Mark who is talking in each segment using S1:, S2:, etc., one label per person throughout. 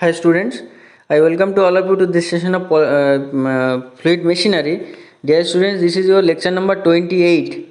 S1: Hi students, I welcome to all of you to this session of fluid machinery. Dear students, this is your lecture number 28,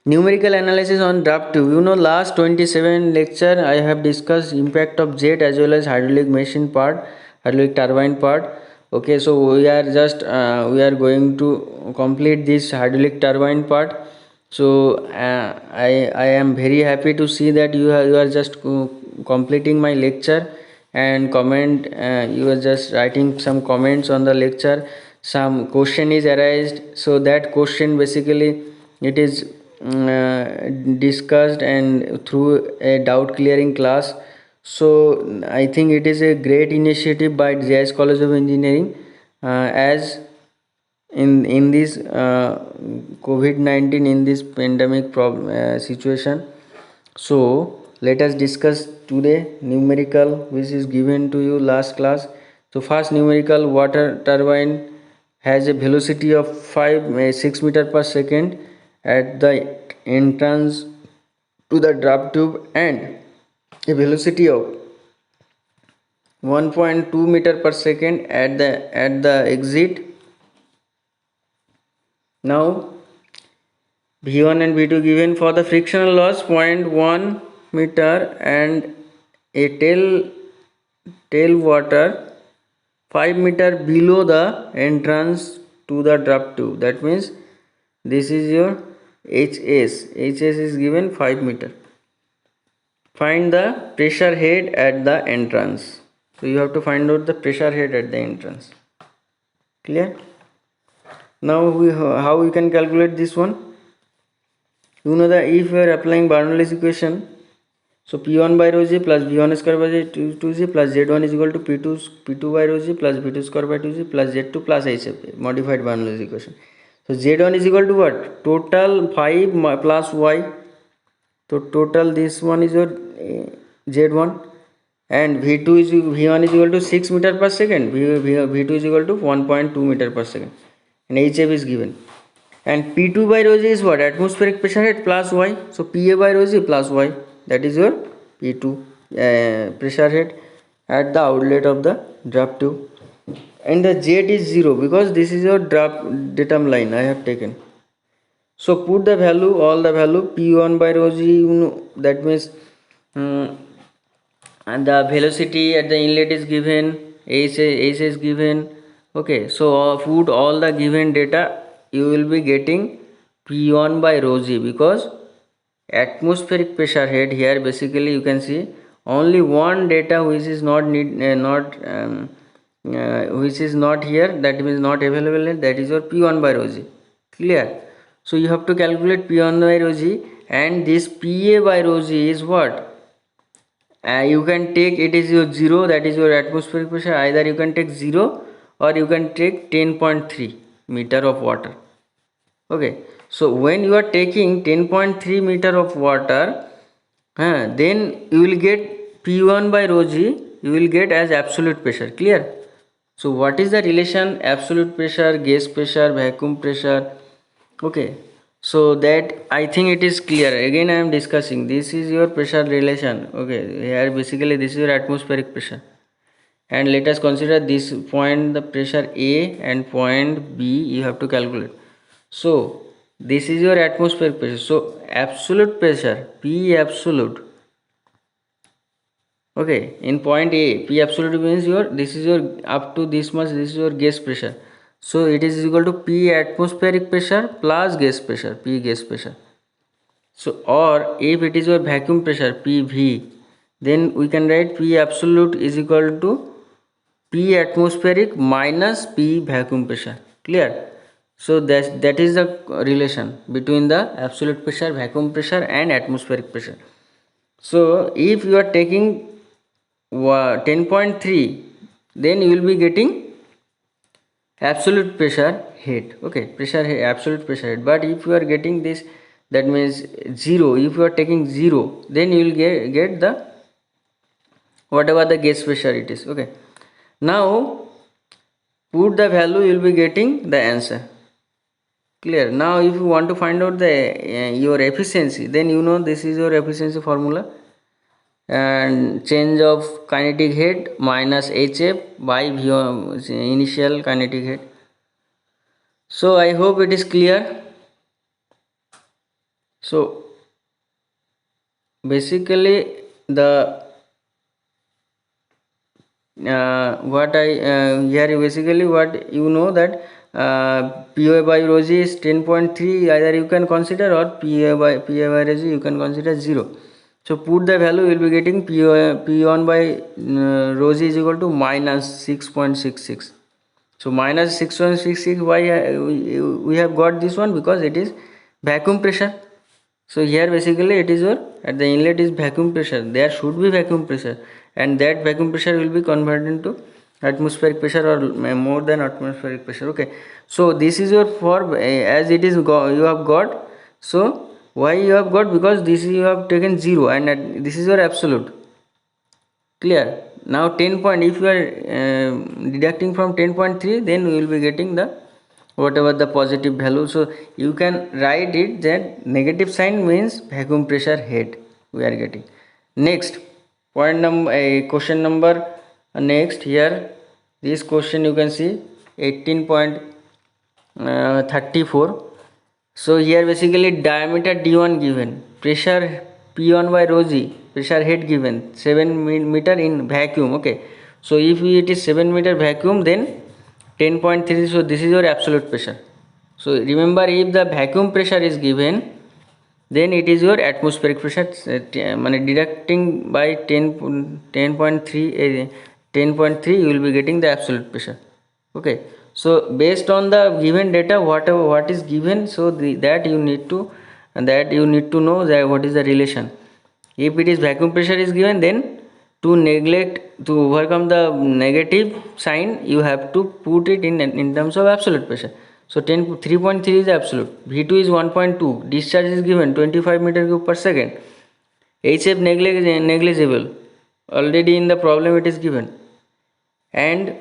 S1: numerical analysis on draft tube. Last 27 lecture I have discussed impact of jet as well as hydraulic machine part, hydraulic turbine part. Okay, so we are going to complete this hydraulic turbine part. So I am very happy to see that you are just completing my lecture and comment. You are just writing some comments on the lecture. Some question is arised, so that question basically it is discussed and through a doubt clearing class. So I think it is a great initiative by JS College of Engineering, as in this COVID-19, in this pandemic problem situation. So let us discuss today numerical which is given to you last class. So first numerical, water turbine has a velocity of 6 meter per second at the entrance to the draft tube and a velocity of 1.2 meter per second at the exit. Now V1 and V2 given. For the frictional loss, zero point 0.1 meter and a tail water 5 meter below the entrance to the draft tube. That means this is your HS. HS is given 5 meter. Find the pressure head at the entrance. So you have to find out the pressure head at the entrance. Clear? Now how we can calculate this one? You know that if we are applying Bernoulli's equation, so P1 by rho g plus V1 square by 2g plus Z1 is equal to P2 by rho g plus V2 square by 2g plus Z2 plus HF, modified Bernoulli's equation. So Z1 is equal to what? Total 5 plus Y. So total this one is your Z1, and V1 is equal to 6 meter per second. V2 is equal to 1.2 meter per second, and HF is given. And P2 by rho g is what? Atmospheric pressure head plus Y. So PA by rho g plus Y. That is your P2 pressure head at the outlet of the draft tube. And the jet is 0 because this is your draft datum line I have taken. So put the value, all the value. P1 by rho g, that means and the velocity at the inlet is given, H is given. Okay, so put all the given data, you will be getting P1 by rho g, because atmospheric pressure head here basically you can see only one data which is not which is not here, that means not available here, that is your P1 by rho g. Clear? So you have to calculate P1 by rho g, and this PA by rho g is what? You can take, it is your 0, that is your atmospheric pressure. Either you can take 0 or you can take 10.3 meter of water. Okay, so when you are taking 10.3 meter of water, then you will get P1 by rho g, you will get as absolute pressure. Clear? So what is the relation absolute pressure, gas pressure, vacuum pressure? Okay, so that I think it is clear. Again I am discussing, this is your pressure relation. Okay, here basically this is your atmospheric pressure, and let us consider this point, the pressure A, and point B you have to calculate. So this is your atmospheric pressure. So absolute pressure P absolute, okay, in point A, P absolute means your, this is your up to this much, this is your gas pressure. So it is equal to P atmospheric pressure plus gas pressure, P gas pressure. So or if it is your vacuum pressure PV, then we can write P absolute is equal to P atmospheric minus P vacuum pressure. Clear? So that is the relation between the absolute pressure, vacuum pressure and atmospheric pressure. So if you are taking 10.3, then you will be getting absolute pressure head. Okay, pressure head, absolute pressure head. But if you are getting this, that means 0, if you are taking 0, then you will get the whatever the gas pressure it is. Okay, now put the value, you will be getting the answer. Clear? Now if you want to find out the your efficiency, then you know this is your efficiency formula. and change of kinetic head minus hf by v1 initial kinetic head. So I hope it is clear. So basically the what I here basically what you know that PA by rho g is 10.3, either you can consider, or PA by rho g you can consider 0. So put the value, you will be getting P1 by rho g is equal to minus 6.66. So minus 6.66, why we have got this one? Because it is vacuum pressure. So here basically it is your, at the inlet is vacuum pressure, there should be vacuum pressure, and that vacuum pressure will be converted into atmospheric pressure or more than atmospheric pressure. Okay, so this is your for as it is you have got. So why you have got? Because this you have taken 0, and this is your absolute. Clear? Now 10 point, if you are deducting from 10.3, then we will be getting the whatever the positive value. So you can write it that negative sign means vacuum pressure head we are getting. Next point number, question number next here, this question you can see 18.34. So here basically diameter d1 given, pressure p1 by rho g, pressure head given 7 meter in vacuum. Okay, so if it is 7 meter vacuum, then 10.3, so this is your absolute pressure. So remember, if the vacuum pressure is given, then it is your atmospheric pressure, deducting by 10.3, 10.3 you will be getting the absolute pressure. Okay, so based on the given data, whatever what is given, so that you need to know that what is the relation. If it is vacuum pressure is given, then to overcome the negative sign, you have to put it in terms of absolute pressure. So 3.3 is absolute, V2 is 1.2, discharge is given 25 meter cube per second, HF negligible, already in the problem it is given, and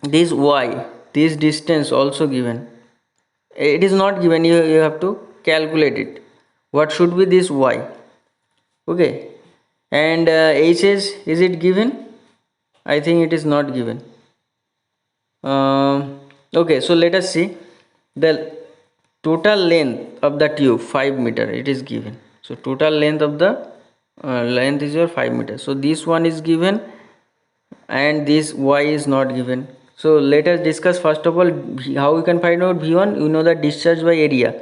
S1: this y, this distance also given. It is not given, you have to calculate it, what should be this y. Okay, and hs, is it given? I think it is not given. Okay, so let us see the total length of the tube, 5 meter, it is given. So total length of the length is your 5 meters. So this one is given, and this y is not given. So let us discuss first of all how we can find out v1. You know that discharge by area,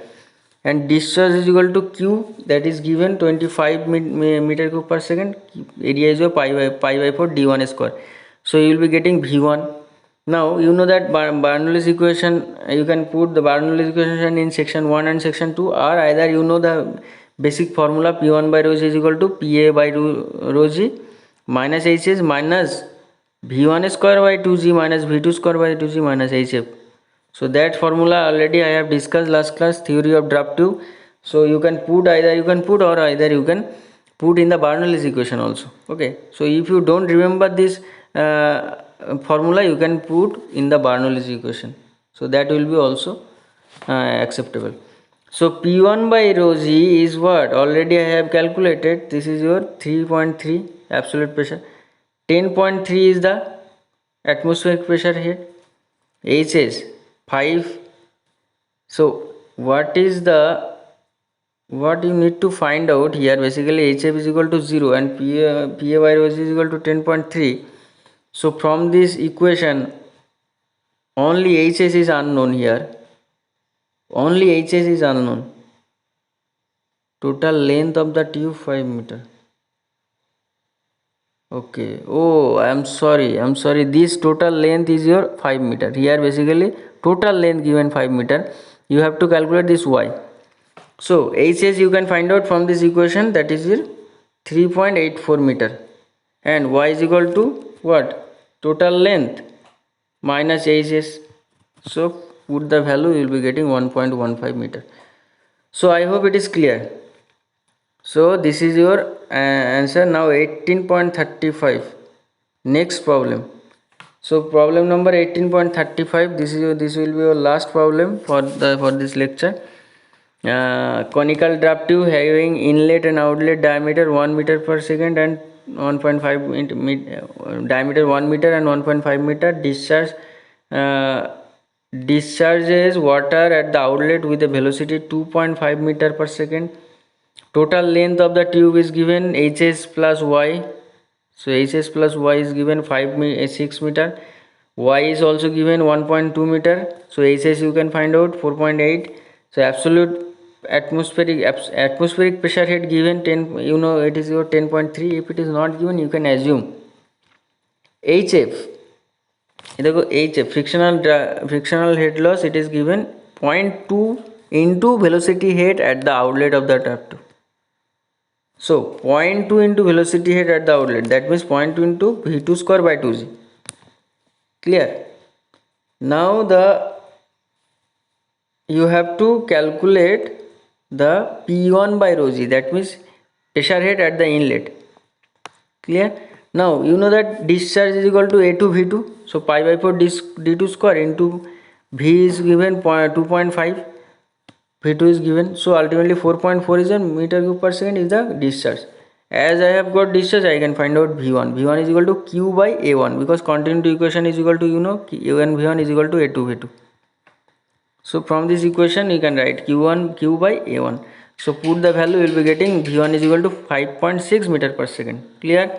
S1: and discharge is equal to q, that is given 25 meter cube per second. Area is your pi by 4 d1 square. So you will be getting v1. Now you know that Bernoulli's equation, you can put the Bernoulli's equation in section 1 and section 2, or either you know the basic formula, p1 by rho g is equal to pa by rho g minus hs minus v1 square by 2g minus v2 square by 2g minus hf. So that formula already I have discussed last class, theory of draft tube. So you can put, either you can put, or either you can put in the Bernoulli's equation also. Okay, so if you don't remember this formula, you can put in the Bernoulli's equation, so that will be also acceptable. So P1 by rho g is what already I have calculated. This is your 3.3 absolute pressure. 10.3 is the atmospheric pressure here. H is 5. So what you need to find out here, basically HF is equal to 0 and PA by rho g is equal to 10.3. So from this equation, only HS is unknown here. Only HS is unknown. Total length of the tube 5 meter. Okay. Oh, I am sorry. This total length is your 5 meter. Here basically total length given 5 meter. You have to calculate this y. So HS you can find out from this equation, that is your 3.84 meter, and y is equal to what? Total length minus HS. So put the value, you will be getting 1.15 meter. So I hope it is clear. So this is your answer. Now 18.35, next problem. So problem number 18.35, this will be your last problem for this lecture. conical draft tube having inlet and outlet diameter 1 meter per second and 1.5 diameter 1 meter and 1.5 meter discharges water at the outlet with a velocity 2.5 meter per second. Total length of the tube is given hs plus y. So hs plus y is given 6 meter. Y is also given 1.2 meter. So hs you can find out 4.8. So absolute atmospheric pressure head given 10, you know it is your 10.3. If it is not given, you can assume hf. देखो hf frictional head loss, it is given 0.2 into velocity head at the outlet of the draft tube. So 0.2 into velocity head at the outlet, that means 0.2 into v2 square by 2g. Clear? Now you have to calculate the P1 by rho g, that means pressure head at the inlet. Clear? Now you know that discharge is equal to A2 V2. So pi by 4 d2 square into V is given 2.5, V2 is given. So ultimately 4.4 is a meter cube per second is the discharge. As I have got discharge, I can find out V1. V1 is equal to Q by A1 because continuity equation is equal to, you know, A1 V1 is equal to A2 V2. So from this equation you can write Q1 Q by A1. So put the value, you will be getting V1 is equal to 5.6 meter per second. Clear?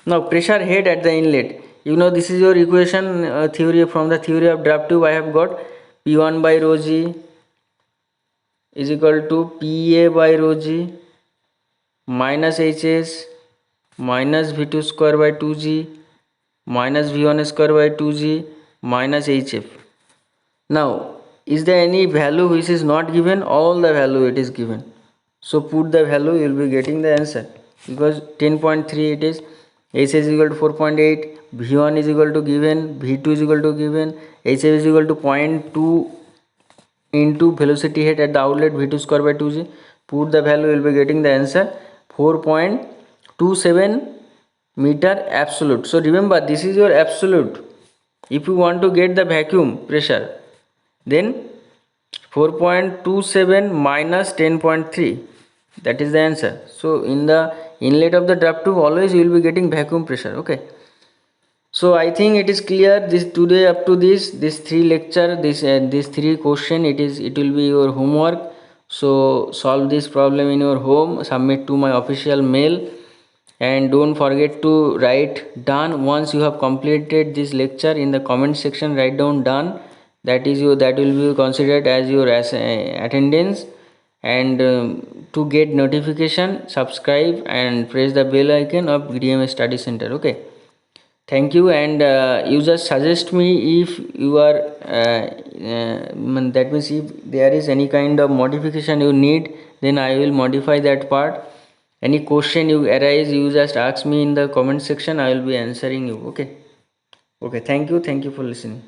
S1: Now pressure head at the inlet. You know this is your equation theory, from the theory of draft tube. I have got P1 by rho g is equal to PA by rho g minus HS minus V2 square by 2g minus V1 square by 2g minus HF. Now is there any value which is not given? All the value it is given. So put the value, you will be getting the answer because 10.3 it is. HS is equal to 4.8, V1 is equal to given, V2 is equal to given, HF is equal to 0.2 into velocity head at the outlet V2 square by 2g. Put the value, you will be getting the answer 4.27 meter absolute. So remember, this is your absolute. If you want to get the vacuum pressure, then 4.27 minus 10.3, that is the answer. So in the inlet of the draft tube always you will be getting vacuum pressure. Okay, so I think it is clear. This today up to this 3 lecture, this 3 question, it will be your homework. So solve this problem in your home, submit to my official mail, and don't forget to write done once you have completed this lecture. In the comment section write down done. That will be considered as your attendance. And to get notification, subscribe and press the bell icon of GDM Study Center. Okay, thank you. And you just suggest me if you are that means if there is any kind of modification you need, then I will modify that part. Any question you arise, you just ask me in the comment section, I will be answering you. Okay, thank you for listening.